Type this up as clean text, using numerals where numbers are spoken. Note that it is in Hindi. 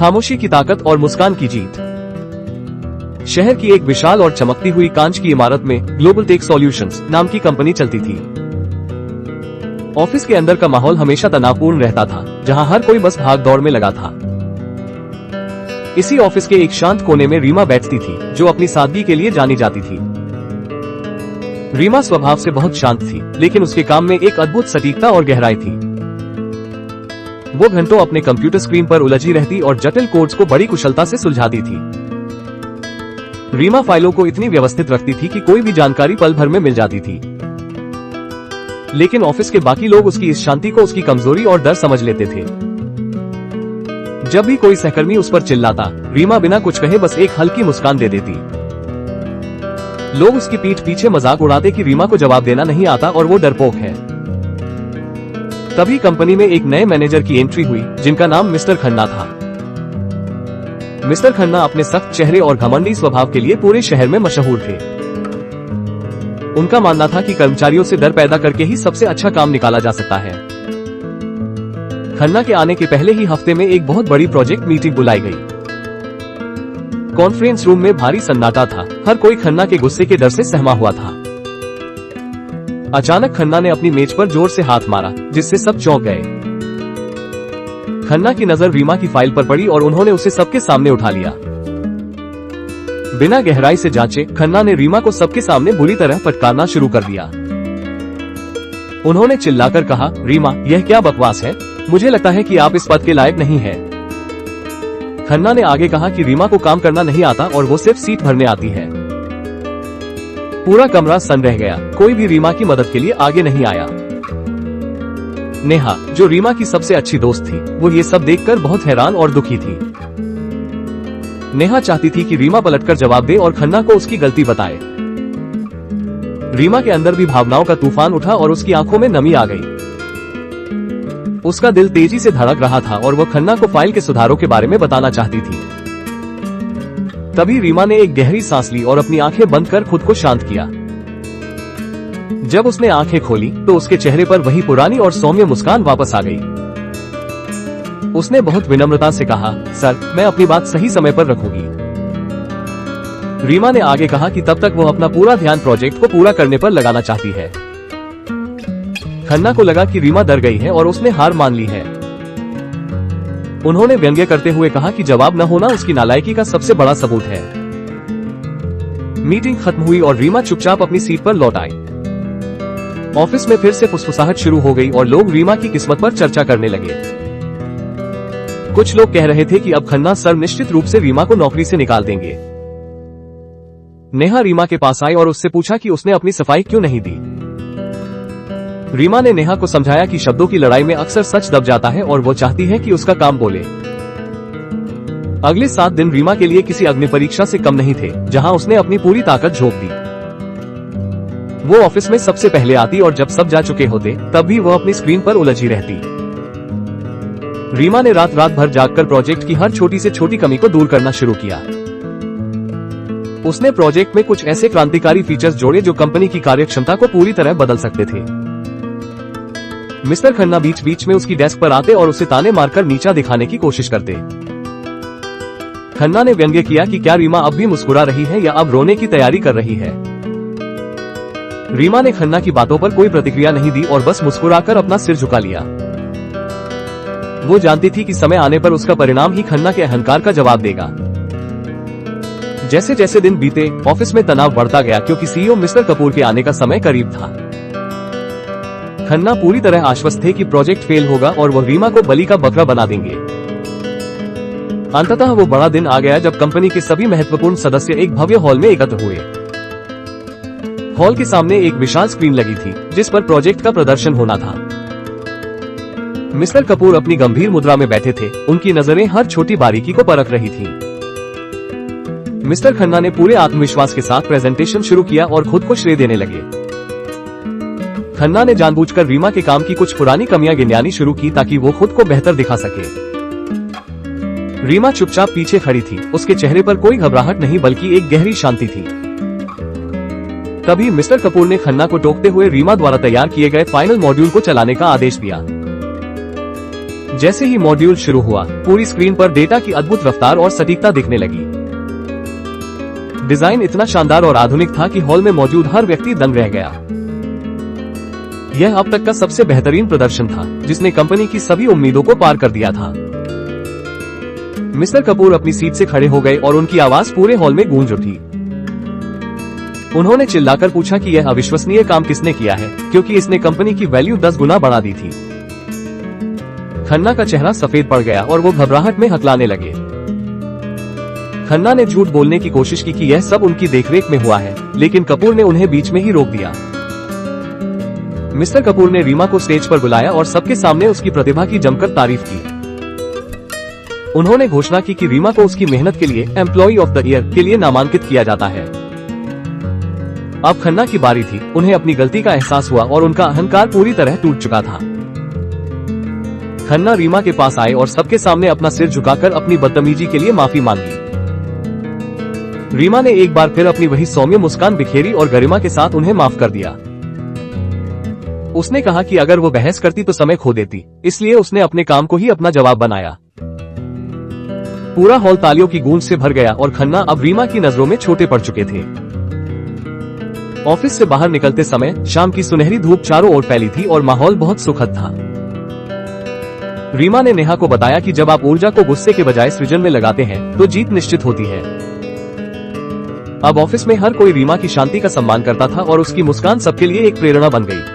खामोशी की ताकत और मुस्कान की जीत। शहर की एक विशाल और चमकती हुई कांच की इमारत में ग्लोबल टेक सॉल्यूशंस नाम की कंपनी चलती थी। ऑफिस के अंदर का माहौल हमेशा तनावपूर्ण रहता था, जहां हर कोई बस भाग दौड़ में लगा था। इसी ऑफिस के एक शांत कोने में रीमा बैठती थी, जो अपनी सादगी के लिए जानी जाती थी। रीमा स्वभाव से बहुत शांत थी, लेकिन उसके काम में एक अद्भुत सटीकता और गहराई थी। वो घंटों अपने कंप्यूटर स्क्रीन पर उलझी रहती और जटिल कोड्स को बड़ी कुशलता से सुलझाती थी। रीमा फाइलों को इतनी व्यवस्थित रखती थी कि कोई भी जानकारी पल भर में मिल जाती थी। लेकिन ऑफिस के बाकी लोग उसकी इस शांति को उसकी कमजोरी और डर समझ लेते थे। जब भी कोई सहकर्मी उस पर चिल्लाता, रीमा बिना कुछ कहे बस एक हल्की मुस्कान दे देती। लोग उसकी पीठ पीछे मजाक उड़ाते कि रीमा को जवाब देना नहीं आता और वो डरपोक है। तभी कंपनी में एक नए मैनेजर की एंट्री हुई, जिनका नाम मिस्टर खन्ना था। मिस्टर खन्ना अपने सख्त चेहरे और घमंडी स्वभाव के लिए पूरे शहर में मशहूर थे। उनका मानना था कि कर्मचारियों से डर पैदा करके ही सबसे अच्छा काम निकाला जा सकता है। खन्ना के आने के पहले ही हफ्ते में एक बहुत बड़ी प्रोजेक्ट मीटिंग बुलाई गई। कॉन्फ्रेंस रूम में भारी सन्नाटा था, हर कोई खन्ना के गुस्से के डर से सहमा हुआ था। अचानक खन्ना ने अपनी मेज पर जोर से हाथ मारा, जिससे सब चौंक गए। खन्ना की नजर रीमा की फाइल पर पड़ी और उन्होंने उसे सबके सामने उठा लिया। बिना गहराई से जांचे खन्ना ने रीमा को सबके सामने बुरी तरह फटकारना शुरू कर दिया। उन्होंने चिल्लाकर कहा, रीमा, यह क्या बकवास है? मुझे लगता है कि आप इस पद के लायक नहीं हैं। खन्ना ने आगे कहा कि रीमा को काम करना नहीं आता और वो सिर्फ सीट भरने आती है। पूरा कमरा सन्न रह गया, कोई भी रीमा की मदद के लिए आगे नहीं आया। नेहा, जो रीमा की सबसे अच्छी दोस्त थी, वो ये सब देखकर बहुत हैरान और दुखी थी। नेहा चाहती थी कि रीमा पलटकर जवाब दे और खन्ना को उसकी गलती बताए। रीमा के अंदर भी भावनाओं का तूफान उठा और उसकी आंखों में नमी आ गई। उसका दिल तेजी से धड़क रहा था और वो खन्ना को फाइल के सुधारों के बारे में बताना चाहती थी। तभी रीमा ने एक गहरी सांस ली और अपनी आंखें बंद कर खुद को शांत किया। जब उसने आंखें खोली तो उसके चेहरे पर वही पुरानी और सौम्य मुस्कान वापस आ गई। उसने बहुत विनम्रता से कहा, सर, मैं अपनी बात सही समय पर रखूंगी। रीमा ने आगे कहा कि तब तक वो अपना पूरा ध्यान प्रोजेक्ट को पूरा करने पर लगाना चाहती है। खन्ना को लगा कि रीमा डर गई है और उसने हार मान ली है। उन्होंने व्यंग्य करते हुए कहा कि जवाब न होना उसकी नालायकी का सबसे बड़ा सबूत है। मीटिंग खत्म हुई और रीमा चुपचाप अपनी सीट पर लौट आई। ऑफिस में फिर से फुसफुसाहट शुरू हो गई और लोग रीमा की किस्मत पर चर्चा करने लगे। कुछ लोग कह रहे थे कि अब खन्ना सर निश्चित रूप से रीमा को नौकरी से निकाल देंगे। नेहा रीमा के पास आई और उससे पूछा कि उसने अपनी सफाई क्यों नहीं दी। रीमा ने नेहा को समझाया कि शब्दों की लड़ाई में अक्सर सच दब जाता है और वो चाहती है कि उसका काम बोले। अगले 7 दिन रीमा के लिए किसी अग्नि परीक्षा से कम नहीं थे, जहां उसने अपनी पूरी ताकत झोंक दी। वो ऑफिस में सबसे पहले आती और जब सब जा चुके होते तब भी वो अपनी स्क्रीन पर उलझी रहती। रीमा ने रात भर जागकर प्रोजेक्ट की हर छोटी से छोटी कमी को दूर करना शुरू किया। उसने प्रोजेक्ट में कुछ ऐसे क्रांतिकारी फीचर्स जोड़े जो कंपनी की कार्यक्षमता को पूरी तरह बदल सकते थे। मिस्टर खन्ना बीच बीच में उसकी डेस्क पर आते और उसे ताने मारकर नीचा दिखाने की कोशिश करते। खन्ना ने व्यंग्य किया कि क्या रीमा अब भी मुस्कुरा रही है या अब रोने की तैयारी कर रही है। रीमा ने खन्ना की बातों पर कोई प्रतिक्रिया नहीं दी और बस मुस्कुराकर अपना सिर झुका लिया। वो जानती थी कि समय आने पर उसका परिणाम ही खन्ना के अहंकार का जवाब देगा। जैसे जैसे दिन बीते, ऑफिस में तनाव बढ़ता गया क्योंकि सीईओ मिस्टर कपूर के आने का समय करीब था। खन्ना पूरी तरह आश्वस्त थे कि प्रोजेक्ट फेल होगा और वो रीमा को बलि का बकरा बना देंगे। अंततः वो बड़ा दिन आ गया जब कंपनी के सभी महत्वपूर्ण सदस्य एक भव्य हॉल में एकत्र हुए। हॉल के सामने एक विशाल स्क्रीन लगी थी, जिस पर प्रोजेक्ट का प्रदर्शन होना था। मिस्टर कपूर अपनी गंभीर मुद्रा में बैठे थे, उनकी नजरें हर छोटी बारीकी को परख रही थीं। मिस्टर खन्ना ने पूरे आत्मविश्वास के साथ प्रेजेंटेशन शुरू किया और खुद को श्रेय देने लगे। खन्ना ने जानबूझकर रीमा के काम की कुछ पुरानी कमियां गिनवानी शुरू की ताकि वो खुद को बेहतर दिखा सके। रीमा चुपचाप पीछे खड़ी थी, उसके चेहरे पर कोई घबराहट नहीं बल्कि एक गहरी शांति थी। तभी मिस्टर कपूर ने खन्ना को टोकते हुए रीमा द्वारा तैयार किए गए फाइनल मॉड्यूल को चलाने का आदेश दिया। जैसे ही मॉड्यूल शुरू हुआ, पूरी स्क्रीन पर डेटा की अद्भुत रफ्तार और सटीकता दिखने लगी। डिजाइन इतना शानदार और आधुनिक था कि हॉल में मौजूद हर व्यक्ति दंग रह गया। यह अब तक का सबसे बेहतरीन प्रदर्शन था, जिसने कंपनी की सभी उम्मीदों को पार कर दिया था। मिस्टर कपूर अपनी सीट से खड़े हो गए और उनकी आवाज पूरे हॉल में गूंज उठी। उन्होंने चिल्लाकर पूछा कि यह अविश्वसनीय काम किसने किया है, क्योंकि इसने कंपनी की वैल्यू 10 गुना बढ़ा दी थी। खन्ना का चेहरा सफेद पड़ गया और वो घबराहट में हकलाने लगे। खन्ना ने झूठ बोलने की कोशिश की कि यह सब उनकी देखरेख में हुआ है, लेकिन कपूर ने उन्हें बीच में ही रोक दिया। मिस्टर कपूर ने रीमा को स्टेज पर बुलाया और सबके सामने उसकी प्रतिभा की जमकर तारीफ की। उन्होंने घोषणा की कि रीमा को उसकी मेहनत के लिए एम्प्लॉय ऑफ द ईयर के लिए नामांकित किया जाता है। अब खन्ना की बारी थी। उन्हें अपनी गलती का एहसास हुआ और उनका अहंकार पूरी तरह टूट चुका था। खन्ना रीमा के पास आए और सबके सामने अपना सिर झुकाकर अपनी बदतमीजी के लिए माफी मांगी। रीमा ने एक बार फिर अपनी वही सौम्य मुस्कान बिखेरी और गरिमा के साथ उन्हें माफ कर दिया। उसने कहा कि अगर वो बहस करती तो समय खो देती, इसलिए उसने अपने काम को ही अपना जवाब बनाया। पूरा हॉल तालियों की गूंज से भर गया और खन्ना अब रीमा की नजरों में छोटे पड़ चुके थे। ऑफिस से बाहर निकलते समय शाम की सुनहरी धूप चारों ओर फैली थी और माहौल बहुत सुखद था। रीमा ने नेहा को बताया कि जब आप ऊर्जा को गुस्से के बजाय सृजन में लगाते हैं तो जीत निश्चित होती है। अब ऑफिस में हर कोई रीमा की शांति का सम्मान करता था और उसकी मुस्कान सबके लिए एक प्रेरणा बन गई।